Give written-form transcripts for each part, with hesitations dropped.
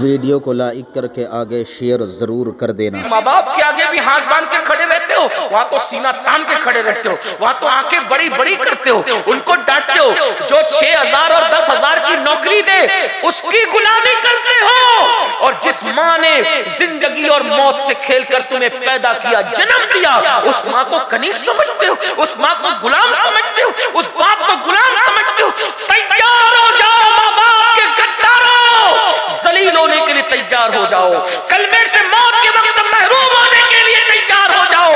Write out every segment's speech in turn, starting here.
Video को like करके आगे शेयर जरूर कर देना। माँ बाप के आगे भी हाथ बांध के खड़े रहते हो, वहाँ तो सीना तान के खड़े रहते हो, वहाँ तो आंखें बड़ी बड़ी करते हो, उनको डांटते हो। जो 6,000 और 10,000 की नौकरी दे उसकी गुलामी करते हो। और जिस माँ ने जिंदगी और मौत से खेलकर तुम्हें पैदा किया, जन्म दिया, उस माँ को कनीज समझते हो, उस माँ को गुलाम समझते हो, उस बाप को गुलाम समझते हो। तैयार हो जाओ माँ बाप के गद्दारों, जलील होने के लिए तैयार हो जाओ, कलमे से मौत के वक्त महरूम होने के लिए तैयार हो जाओ,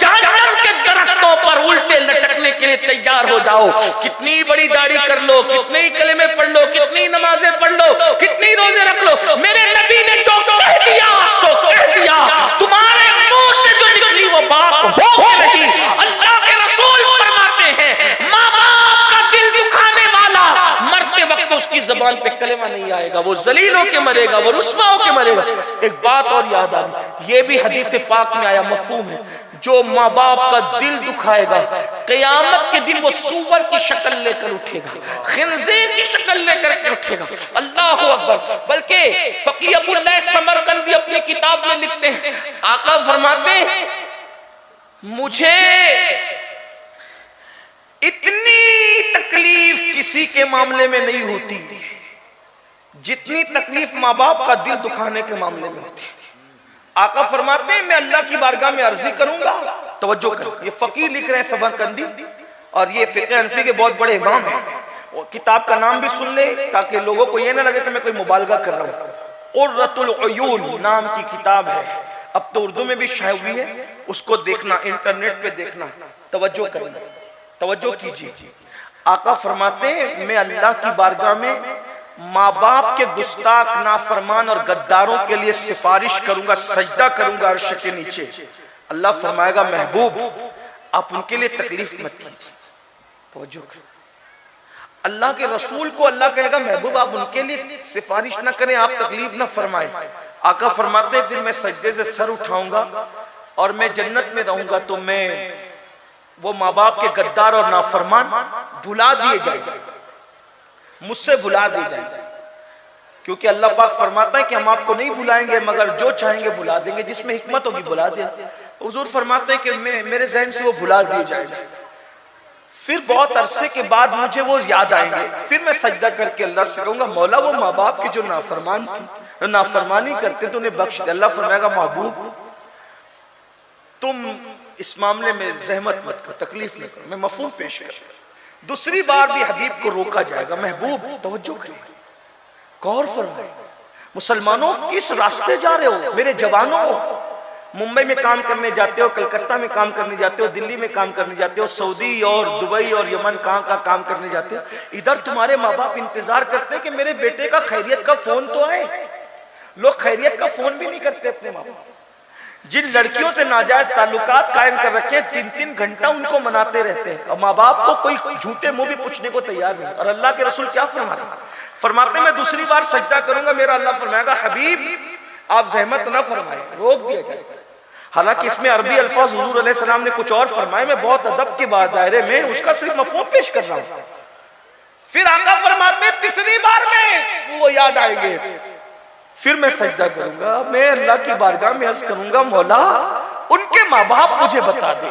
जहन्नम के दरख्तों पर उल्टे लटकने के लिए तैयार हो जाओ। कितनी बड़ी दाढ़ी कर लो, कितने ही कलमे पढ़ लो, कितनी नमाजें पढ़ लो, कितनी रोजे रख लो, मेरे नबी ने जो कह दिया सो कह दिया। तुम्हारे मुंह से जो निकली वो बात हो नहीं। अल्लाह के रसूल फरमाते हैं, माँ बाप का दिल दुखाने वाला मरते वक्त उसकी जबान पे कलेमा नहीं आएगा, वो जलील होके मरेगा, वो रुस्वा होके मरेगा। एक बात और याद आ गई, ये भी हदीस पाक में आया, मफहूम है, जो माँ बाप का दिल दुखाएगा क़यामत के दिन वो सूअर की शक्ल लेकर उठेगा, खिंजीर की शक्ल लेकर उठेगा। अल्लाह अकबर। बल्कि फकीह अबुल्लाह समरकंदी अपनी किताब में लिखते हैं, आका फरमाते हैं, मुझे इतनी तकलीफ किसी के मामले में नहीं होती जितनी तकलीफ माँ बाप का दिल दुखाने के मामले में होती है। आका फरमाते हैं, मैं अल्लाह की बारगाह में अर्जी करूंगा। तवज्जो करो, ये फकीर लिख रहे हैं समरकंदी, और ये फिक़ह हनफी के बहुत बड़े इमाम हैं। और किताब का नाम भी सुन ले ताकि लोगों को ये ना लगे कि मैं कोई मुबालगा कर रहा हूँ। क़ुर्रतुल उयून नाम की किताब है, अब तो उर्दू में भी शाये हुई है, उसको देखना, इंटरनेट पे देखना। तवज्जो करना, तवज्जो कीजिए। आका फरमाते हैं, मैं अल्लाह की बारगाह में माँ बाप के गुस्ताख, नाफरमान और गद्दारों के लिए सिफारिश करूंगा, सजदा करूंगा अर्श के नीचे। अल्लाह फरमाएगा, महबूब आप उनके लिए तकलीफ मत कीजिए। तवज्जो करो, अल्लाह के रसूल को अल्लाह कहेगा, महबूब आप उनके लिए सिफारिश ना करें, आप तकलीफ ना फरमाएं। आका फरमाते हैं, फिर मैं सजदे से सर उठाऊंगा और मैं जन्नत में रहूंगा, तो मैं वो माँ बाप के गद्दार और नाफरमान भुला दिए जाएंगे, मुझसे भुला दिए जाएंगे। क्योंकि अल्लाह पाक फरमाता है कि हम आपको नहीं भुलाएंगे मगर जो चाहेंगे भुला देंगे, जिसमें हिकमत होगी भुला दिया। हुजूर फरमाते हैं कि मेरे ज़हन से वो भुला दिए जाएंगे, फिर बहुत अरसे के बाद मुझे वो याद आएंगे, फिर मैं सजदा करके अल्लाह से कहूंगा, मौला वो माँ बाप के जो नाफरमान थे, नाफरमानी करते तो उन्हें बख्श दे। अल्लाह फरमाएगा, महबूब तुम इस मामले में जहमत मत करो, तकलीफ न करो, मैं मफहूम पेश कर। दूसरी बार भी हबीब को रोका जाएगा, महबूब तवज्जो करिए, गौर फरमाइए, मुसलमानों किस रास्ते जा रहे हो? मेरे जवानों, मुंबई में काम करने जाते हो, कलकत्ता में काम करने जाते हो, दिल्ली में काम करने जाते हो, सऊदी और दुबई और यमन कहाँ का काम करने जाते हो, इधर तुम्हारे माँ बाप इंतजार करते हैं कि मेरे बेटे का खैरियत का फोन तो आए। लोग खैरियत का फोन भी नहीं करते अपने माँ बाप। जिन लड़कियों से नाजायज ताल्लुकात कायम कर रखे, 3-3 घंटा उनको मनाते रहते हैं, और माँ बाप को कोई झूठे मुंह भी पूछने को तैयार नहीं। और अल्लाह के रसूल क्या फरमाते, मैं दूसरी बार सजदा करूंगा, मेरा अल्लाह फरमाएगा, हबीब आप जहमत ना फरमाए, रोक दिया जाएगा। हालांकि इसमें अरबी अल्फाज हुजूर अलैहिस्सलाम ने कुछ और फरमाए, मैं बहुत अदब के बाद दायरे में उसका सिर्फ मफहूम पेश कर रहा हूँ। फिर आका फरमाते, तीसरी बार में वो याद आएंगे, फिर मैं सजदा करूंगा, मैं अल्लाह की बारगाह में अर्ज करूंगा, मौला उनके माँ बाप मुझे बता दे,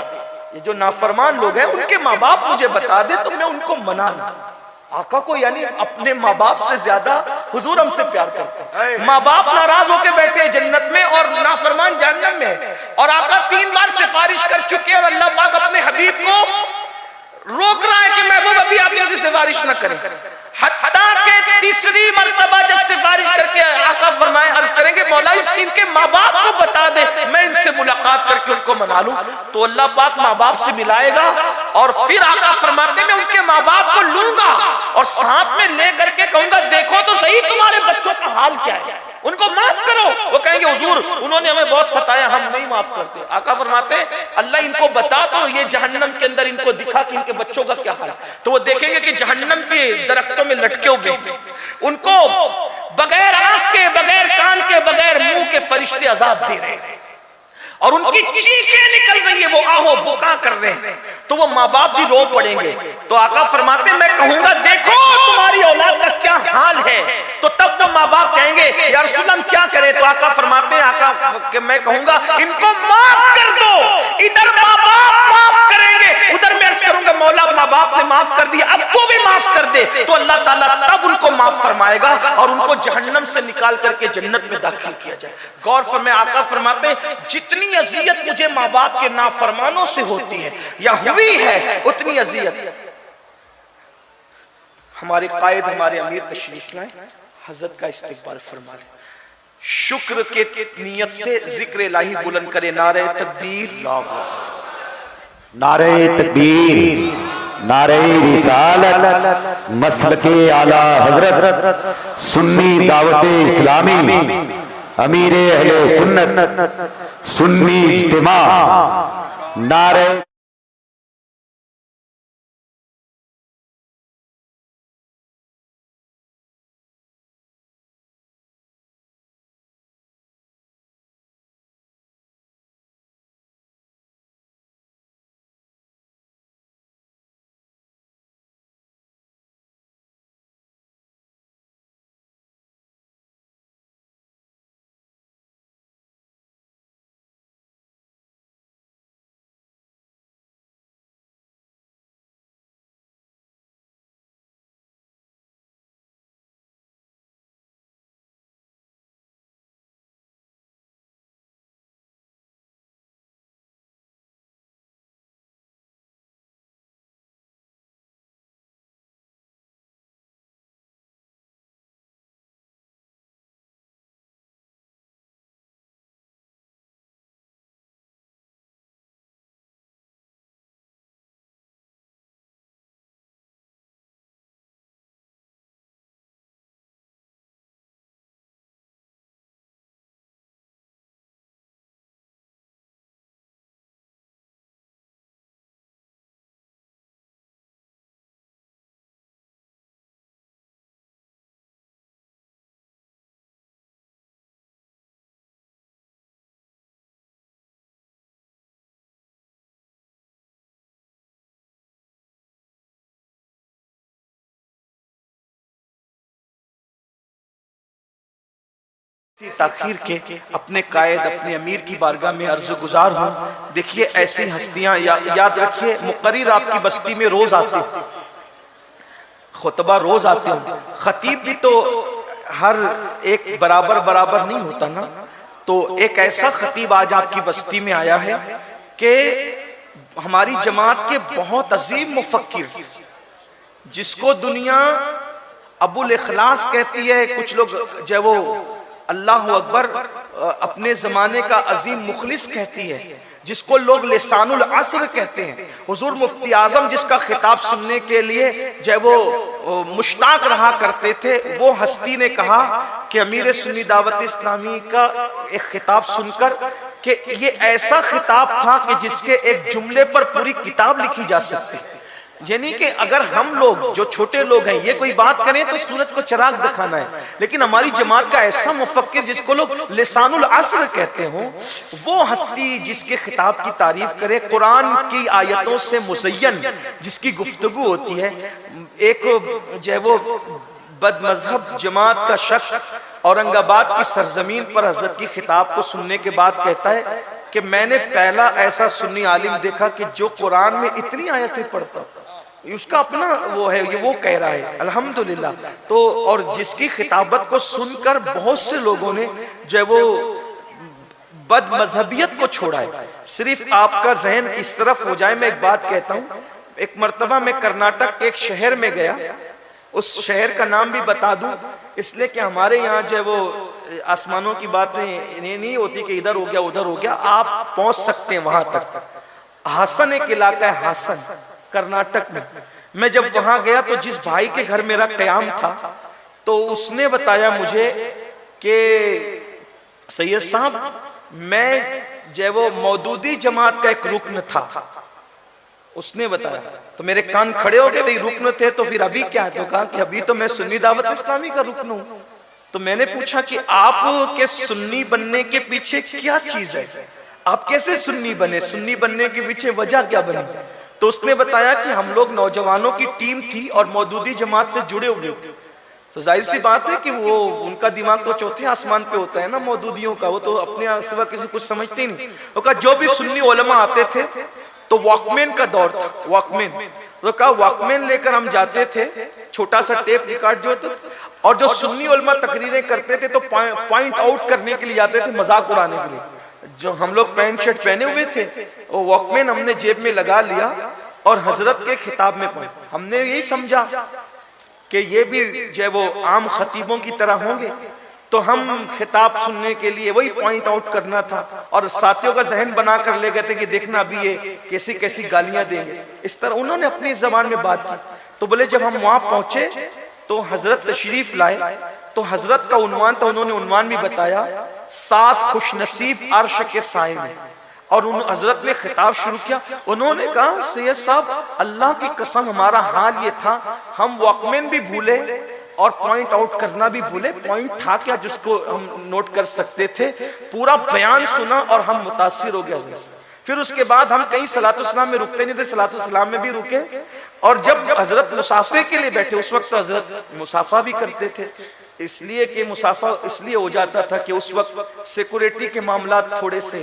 ये जो नाफरमान लोग हैं उनके माँ बाप मुझे बता दे तो मैं उनको मना लूं। आका को यानी अपने माँ बाप से ज्यादा हुजूर हमसे प्यार करते हैं। माँ बाप नाराज होकर बैठे जन्नत में और नाफरमान जहन्नम में, और आका 3 बार सिफारिश कर चुके और अल्लाह पाक अपने हबीब को रोक रहा है कि महबूब अभी आप जल्दी सिफारिश न करें। हत्ता के तीसरी मर्तबा जब सिफारिश करके आका फरमाए, अर्ज करेंगे, मौला इनके माँ बाप को बता दे, मैं इनसे मुलाकात करके उनको मना लूं। तो अल्लाह पाक माँ बाप से मिलाएगा, और फिर आका फरमाते, मैं उनके माँ बाप को लूंगा और साथ में ले करके कहूंगा, देखो तो सही तुम्हारे बच्चों का हाल क्या है, उनको माफ करो। वो कहेंगे, हुजूर उन्होंने हमें बहुत सताया, हम नहीं माफ करते। आका फरमाते, अल्लाह इनको बता दो, ये जहन्नम के अंदर इनको दिखा कि इनके बच्चों का क्या हाल। तो वो देखेंगे कि जहन्नम के दरख्तों में लटके हुए उनको बगैर आंख के, बगैर कान के, बगैर मुंह के फरिश्ते अजाब दे रहे हैं। और उनकी चीखें निकल रही है, वो आहो बुका कर रहे हैं, तो वो माँ बाप भी रो पड़ेंगे। तो आका फरमाते मैं कहूंगा देखो तुम्हारी औलाद का क्या हाल है, तो तब वो माँ बाप कहेंगे या रसूल अल्लाह क्या करें? तो आका फरमाते हैं आका मैं कहूंगा इनको माफ कर दो। इधर माँ बाप माफ करेंगे, उधर मैं अर्ज करूंगा मौला माँ बाप ने माफ कर दिया, अब तो भी माफ कर दे, तो अल्लाह ताला तब उनको माफ फरमाएगा और उनको जहन्नम से निकाल करके जन्नत में दाखिल किया जाए। गौर फरमाए आका फरमाते हैं जितनी अजियत मुझे माँ बाप के नाफरमानों से होती है या हुई है, उतनी अजियत हमारे कायद हमारे अमीर तशरीफ लाए, हजरत का इस्तिकबाल फरमा ले, शुक्र के नियत से जिक्र इलाही बुलंद करे, नारे तकबीर, नारे तकबीर, नारे रिसालत, मसलके आला हजरत, सुन्नी दावत इस्लामी, अमीर अहले सुन्नत, सुन्नी इज्तिमा, नारे ताखीर के अपने कायद अपने अमीर की बारगाह में अर्ज गुजार हूँ। देखिए ऐसी हस्तियां याद रखिए, मुकर्रिर आपकी बस्ती में रोज आते हो, खुतबा रोज आते हो, खतीब भी तो हर एक बराबर नहीं होता ना। तो एक ऐसा खतीब आज आपकी बस्ती में आया है कि हमारी जमात के बहुत अजीम मुफक्किर, जिसको दुनिया अबुल इखलास कहती है, कुछ लोग जो वो अल्लाह अकबर अपने जमाने का अजीम मुखलिस कहती है, जिसको लोग लिसानुल असर कहते हैं। हुजूर मुफ्ती आजम जिसका खिताब सुनने के लिए जब वो मुश्ताक रहा करते थे, वो हस्ती ने कहा कि अमीर सुन्नी दावत इस्लामी का एक खिताब सुनकर कि ये ऐसा खिताब था कि जिसके एक जुमले पर पूरी किताब लिखी जा सकती है। यानी कि अगर हम लोग जो छोटे लोग हैं ये कोई बात करें तो सूरत को चिराग दिखाना है, लेकिन हमारी जमात का ऐसा मुफक्किर जिसको लोग लिसानुल असर कहते हो, वो हस्ती जिसके खिताब की तारीफ करे, कुरान की आयतों से मुज़य्यन जिसकी गुफ्तगू होती है। एक जो वो बदमजहब जमात का शख्स औरंगाबाद की सरजमीन पर हजरत की खिताब को सुनने के बाद कहता है कि मैंने पहला ऐसा सुन्नी आलिम देखा कि जो कुरान में इतनी आयतें पढ़ता, उसका अपना वो है, ये वो कह रहा है अल्हम्दुलिल्लाह। तो और जिसकी खिताबत को सुनकर बहुत से लोगों ने जो वो बदमजहबियत को छोड़ा है। सिर्फ आपका जहन इस तरफ हो जाए, मैं एक बात कहता हूँ। एक मर्तबा मैं कर्नाटक के एक शहर में गया, उस शहर का नाम भी बता दूं इसलिए कि हमारे यहाँ जो वो आसमानों की बातें नहीं होती कि इधर हो गया उधर हो गया, आप पहुंच सकते हैं वहां तक। हासन एक इलाका है, हासन कर्नाटक में। मैं जब वहां गया तो जिस भाई के घर मेरा कयाम था, तो उसने बताया मुझे कि सैयद साहब मैं जो वो मौदूदी जमात का एक रुकन था, उसने बताया। तो मेरे कान खड़े हो गए, भाई रुकन थे तो फिर अभी क्या है? तो कहा कि अभी तो मैं सुन्नी दावत इस्लामी का रुकन हूं। तो मैंने पूछा कि आप के सुन्नी बनने के पीछे क्या चीज है? आप कैसे सुन्नी बने, सुन्नी बनने के पीछे वजह क्या बनी? तो उसने बताया कि हम लोग नौजवानों की टीम थी और मौदूदी जमात से जुड़े हुए थे। तो जाहिर सी बात है कि वो उनका दिमाग तो चौथे आसमान पे होता है ना मौदूदियों का, वो तो अपने सिवा किसी कुछ समझते ही नहीं। वो कहा जो भी सुन्नी उलमा आते थे तो वॉकमैन का दौर था, वॉकमैन, तो कहा वॉकमैन लेकर हम जाते थे, छोटा सा टेप रिकॉर्ड जो होता, और जो सुन्नी उलमा तकरीरें करते थे तो पॉइंट आउट करने के लिए जाते थे, मजाक उड़ाने के लिए। जो हम लोग पैंट शर्ट पहने हुए थे वो वॉकमैन हमने जेब में लगा लिया और हजरत के खिताब में पढ़ा। हमने यही समझा कि ये भी जो वो आम खतीबों की तरह होंगे, तो हम खिताब सुनने के लिए वही पॉइंट आउट करना था और साथियों का जहन बना कर ले गए थे कि देखना अभी ये कैसी कैसी गालियां देंगे। इस तरह उन्होंने अपनी जबान में बात की। तो बोले जब हम वहां पहुंचे तो हजरत तशरीफ लाए, तो हजरत का उन्वान था, उन्होंने उन्वान भी बताया, 7 खुशनसीब अर्श के साए में। और उन हजरत ने खिताब शुरू किया। उन्होंने कहा सैयद साहब अल्लाह की कसम हमारा हाल ये था, हम वॉकमैन भी भूले और पॉइंट आउट करना भी भूले। पॉइंट था क्या जिसको हम नोट कर सकते थे? पूरा बयान सुना और हम मुतासिर हो गए। फिर उसके बाद हम कहीं सलातो सलाम में रुकते नहीं थे, सलातो सलाम में भी रुके। और जब हजरत मुसाफे के लिए बैठे, उस वक्त हजरत मुसाफा भी करते थे, इसलिए कि मुसाफा इसलिए हो जाता था कि उस वक्त सिक्योरिटी के मामला थोड़े से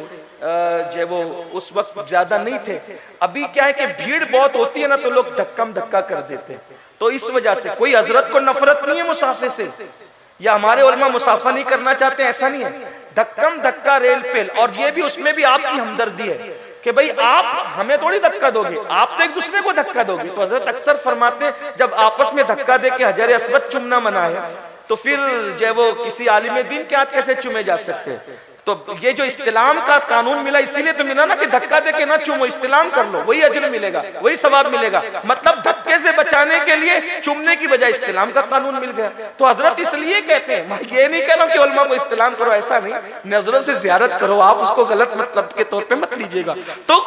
जो वो उस वक्त ज्यादा नहीं थे। अभी क्या है कि भीड़ बहुत होती है ना, तो लोग धक्कम धक्का कर देते हैं। तो इस वजह से कोई हजरत को नफरत नहीं है मुसाफे से, या हमारे उलमा मुसाफा नहीं करना चाहते, ऐसा नहीं है। धक्कम धक्का रेल पेल, और ये भी उसमें भी आपकी हमदर्दी है कि भाई आप हमें थोड़ी धक्का दोगे, आप तो एक दूसरे को धक्का दोगे। तो हजरत अक्सर फरमाते हैं जब आपस में धक्का दे के हजर अस्वद चुमना मना है, तो फिर जो वो किसी आलिम दीन के हाथ कैसे चुमे जा सकते हैं? तो ये जो इस्तिलाम का कानून मिला इसीलिए तो मिला ना कि धक्का दे के ना चुमो, इस्तिलाम कर लो, वही अजर मिलेगा, वही सवाब मिलेगा। मतलब धक्के से बचाने के लिए चुमने की बजाय इस्तिलाम का कानून मिल गया। तो हजरत इसलिए कहते हैं, मैं ये नहीं कह रहा हूं कि उलमा को इस्तिलाम करो, ऐसा नहीं, नजरों से जियारत करो, आप उसको गलत मतलब के तौर पे मत लीजिएगा। तो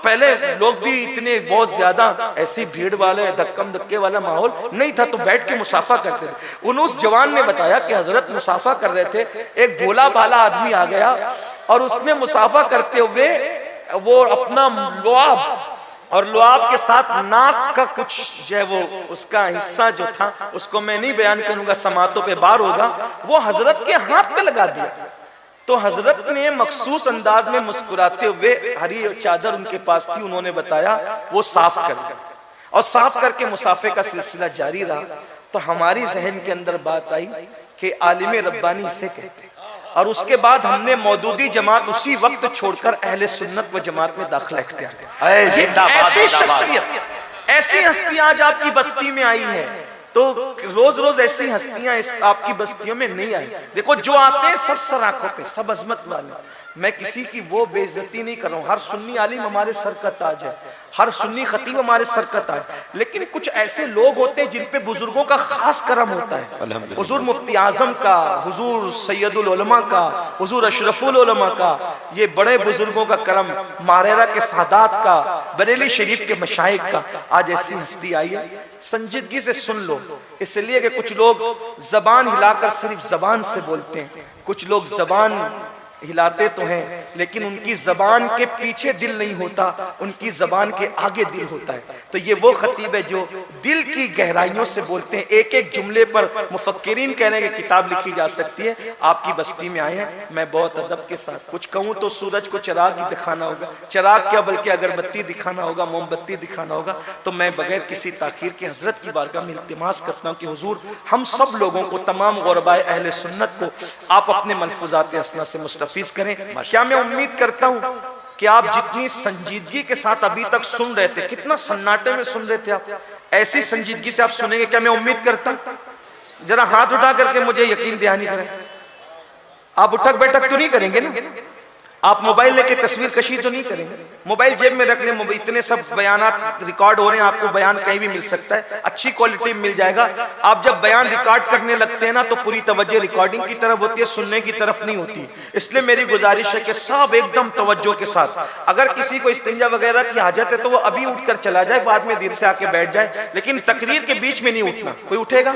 पहले लोग भी इतने बहुत ज्यादा ऐसी भीड़ वाले धक्कम धक्के वाला माहौल नहीं था, तो बैठ के मुसाफा करते थे। उस जवान ने बताया कि हजरत मुसाफा कर रहे थे, एक भोला भाला आदमी आ गया और उसने मुसाफा करते हुए वो अपना लुआब और लुआब के साथ नाक का कुछ जो है वो उसका हिस्सा जो था, उसको मैं नहीं बयान करूंगा, समातों पे बार होगा, वो हजरत के हाथ पे लगा दिया। तो हजरत ने मखसूस अंदाज में मुस्कुराते हुए, हरी चादर उनके पास थी, उन्होंने बताया वो साफ कर दिया। और साफ करके मुसाफे का सिलसिला जारी रहा। तो हमारी जहन के अंदर बात आई कि आलिम रब्बानी इसे कहते हैं। और उसके बाद हमने मौदूदी जमात उसी वक्त छोड़कर अहले सुन्नत व जमात में दाखिला इख्तियार किया। ऐसी शख्सियत, ऐसी हस्तियां आज आपकी बस्ती में आई है, तो रोज रोज ऐसी हस्तियां इस आपकी बस्तियों में नहीं आई। देखो जो आते हैं सब सर आंखों पे, सब अजमत वाले। मैं किसी की वो बेइज्जती नहीं कर रहा हूँ, हर सुन्नी आलिम हमारे सर का ताज है, हर सुन्नी खतीब हमारे सर का ताज। लेकिन कुछ ऐसे लोग होते हैं जिन पे बुजुर्गों का खास करम होता है। हुजूर मुफ्ती आजम का, हुजूर सैयदुल उलमा का, हुजूर अशरफुल उलमा का, ये बड़े बुजुर्गों का करम, मारेरा के सादात का, बरेली शरीफ के मशाइख का। आज ऐसी हस्ती आई है, संजीदगी से सुन लो, इसलिए कि कुछ लोग जबान हिलाकर सिर्फ जबान से बोलते हैं, कुछ लोग जबान हिलाते तो हैं लेकिन उनकी जबान के पीछे दिल नहीं होता, उनकी जबान के आगे दिल होता है। तो ये वो खतीब है जो दिल की गहराइयों से बोलते हैं। एक एक जुमले पर मुफक्किरीन कहने की किताब लिखी जा सकती है। आपकी बस्ती में आए हैं, मैं बहुत अदब के साथ कुछ कहूँ तो सूरज को चिराग ही दिखाना होगा, चिराग क्या बल्कि अगरबत्ती दिखाना होगा, मोमबत्ती दिखाना होगा। तो मैं बगैर किसी ताखीर के हजरत की बारगाह में इल्तिमास करता हूँ कि हुजूर हम सब लोगों को, तमाम गुरबाए अहले सुन्नत को आप अपने मलफूजात हसना से मुस्तफीज करें। क्या मैं उम्मीद करता हूं कि आप जितनी संजीदगी के साथ अभी तक सुन रहे थे, कितना सन्नाटे में सुन रहे थे आप, ऐसी संजीदगी से आप सुनेंगे, क्या मैं उम्मीद करता हूं? जरा हाथ उठा करके मुझे यकीन दहानी करें। आप उठक बैठक तो नहीं करेंगे ना? आप मोबाइल लेके तस्वीर कशी तो नहीं करेंगे? मोबाइल जेब में रख लें, इतने सब बयानात रिकॉर्ड हो रहे हैं, आपको बयान कहीं भी मिल सकता है, अच्छी क्वालिटी में मिल जाएगा। आप जब बयान रिकॉर्ड करने लगते हैं ना, तो पूरी तवज्जो रिकॉर्डिंग की तरफ होती है, सुनने की तरफ नहीं होती। इसलिए मेरी गुजारिश है कि सब एकदम तवज्जो के साथ, अगर किसी को इस्तिंजा वगैरह की हाजत है तो वो अभी उठकर चला जाए, बाद में देर से आके बैठ जाए, लेकिन तकरीर के बीच में नहीं उठना। कोई उठेगा?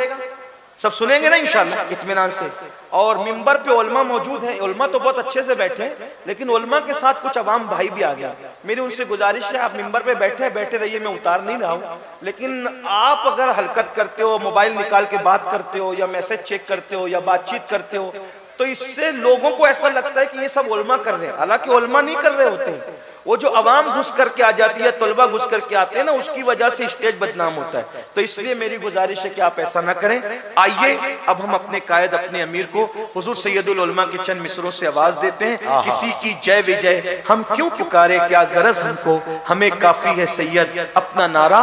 सब सुनेंगे ना इंशाल्लाह इत्मीनान से। और मिंबर पे उलमा मौजूद है, उलमा तो बहुत अच्छे से बैठे हैं, लेकिन उलमा के साथ कुछ अवाम भाई भी आ गया। मेरी उनसे गुजारिश है, आप मिंबर पे बैठे रहिए, मैं उतार नहीं रहा हूँ, लेकिन आप अगर हरकत करते हो, मोबाइल निकाल के बात करते हो या मैसेज चेक करते हो या बातचीत करते हो, तो इससे लोगों को ऐसा लगता है कि ये सब उलमा कर रहे हैं, हालांकि उलमा नहीं कर रहे होते हैं। वो जो अवाम घुस करके आ जाती है, तलबा घुस करके आते हैं ना, उसकी वजह से स्टेज बदनाम होता है। तो इसलिए मेरी गुजारिश है कि आप ऐसा ना करें। आइए अब हम अपने कायद, अपने अमीर को हुजूर सैयदुल उलमा के चंद मिसरों से आवाज देते हैं। किसी की जय विजय हम क्यों पुकारे, क्या गरज हमको, हमें काफी है सैयद अपना नारा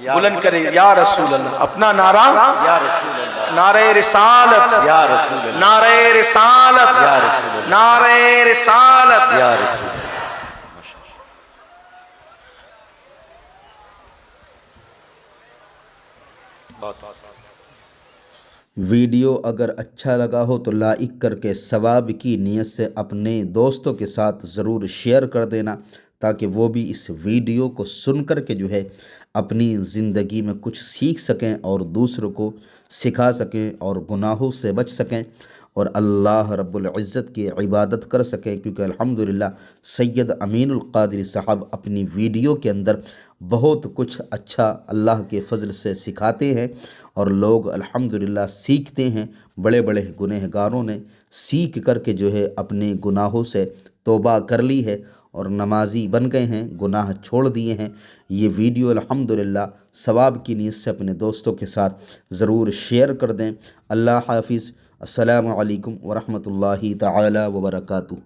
बुलंद करे या रसूल अल्लाह, अपना नारा या रसूल अल्लाह, नारे रिसालत या रसूल अल्लाह, नारे रिसालत या रसूल अल्लाह, नारे रिसालत या रसूल अल्लाह। वीडियो अगर अच्छा लगा हो तो लाइक करके सवाब की नीयत से अपने दोस्तों के साथ ज़रूर शेयर कर देना, ताकि वो भी इस वीडियो को सुन कर के जो है अपनी ज़िंदगी में कुछ सीख सकें और दूसरों को सिखा सकें और गुनाहों से बच सकें और अल्लाह रब्बुल इज़्ज़त की इबादत कर सकें। क्योंकि अल्हम्दुलिल्लाह सैयद अमीनुल क़ादिरी साहब अपनी वीडियो के अंदर बहुत कुछ अच्छा अल्लाह के फ़ज़ल से सिखाते हैं और लोग अल्हम्दुलिल्लाह सीखते हैं। बड़े बड़े गुनहगारों ने सीख करके जो है अपने गुनाहों से तौबा कर ली है और नमाजी बन गए हैं, गुनाह छोड़ दिए हैं। ये वीडियो अल्हम्दुलिल्लाह सवाब की नीयत से अपने दोस्तों के साथ ज़रूर शेयर कर दें। अल्लाह हाफिज़। अस्सलामु अलैकुम व रहमतुल्लाहि तआला व बरकातुहू।